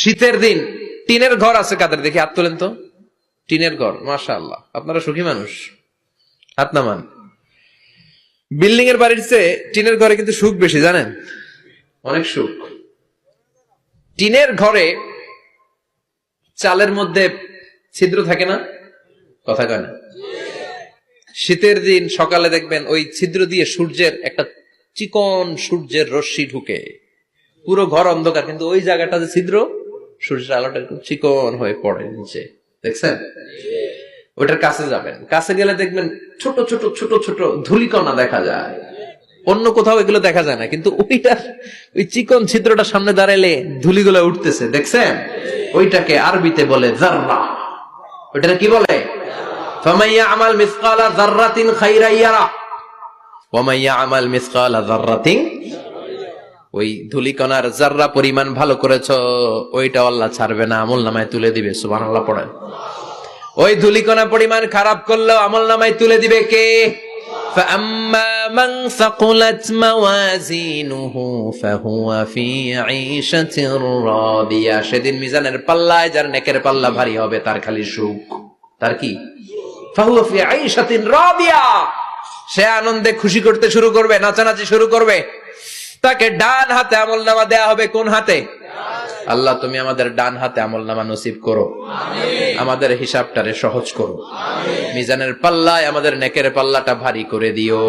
শীতের দিন টিনের ঘর আছে কাদের, দেখি হাত তোলেন তো। টিনের ঘর, মাশাআল্লাহ, আপনারা সুখী মানুষ, হাত নামান। বিল্ডিং এর বাড়ির চেয়ে টিনের ঘরে কিন্তু সুখ বেশি, জানেন, অনেক সুখ। টিনের ঘরে চালের মধ্যে ছিদ্র থাকে না, কথা কয় না। শীতের দিন সকালে দেখবেন ওই ছিদ্র দিয়ে সূর্যের একটা চিকন সূর্যের রশ্মি ঢুকে, পুরো ঘর অন্ধকার, কিন্তু ওই জায়গাটা যে ছিদ্র, সূর্যের আলোটা একটু চিকন হয়ে পড়ে নিচে, দেখছেন? ওইটার কাছে যাবেন, কাছে গেলে দেখবেন ছোট ছোট ছোট ছোট ধূলিকণা দেখা যায়। অন্য কোথাও এগুলো দেখা যায় না, কিন্তু ওইটার ওই চিকন ছিদ্রটা সামনে দাঁড়াইলে ধূলিগুলো উঠতেছে, দেখছেন? ওইটাকে আরবিতে বলে যাররা। ওইটাকে কি বলে? ফামান ইয়ামাল মিসকালা যাররাতিন খাইরান ইয়ারা ওয়া মান ইয়ামাল মিসকালা যাররাতিন, ওই ধূলিকণার যাররা পরিমাণ ভালো করেছো, ওইটা আল্লাহ ছাড়বে না, আমলনামায় তুলে দিবে। সুবহানাল্লাহ পড়েন। ওই ধূলিকণা পরিমাণ খারাপ করলেও আমলনামায় তুলে দিবে কে? فأما من ثقلت موازينه فهو في عيشة راضية, সেদিন মিজানের পাল্লায় যার নেকের পাল্লা ভারী হবে তার খালি সুখ। তার কি? فهو في عيشة راضية, সে আনন্দে খুশি করতে শুরু করবে, নাচানাচি শুরু করবে। তাকে ডান হাতে আমলনামা দেয়া হবে। কোন হাতে? আল্লাহ তুমি আমাদের ডান হাতে আমলনামা নসিব করো, আমাদের হিসাবটারে সহজ করো, মিজানের পাল্লায় আমাদের নেকের পাল্লাটা ভারী করে দিও।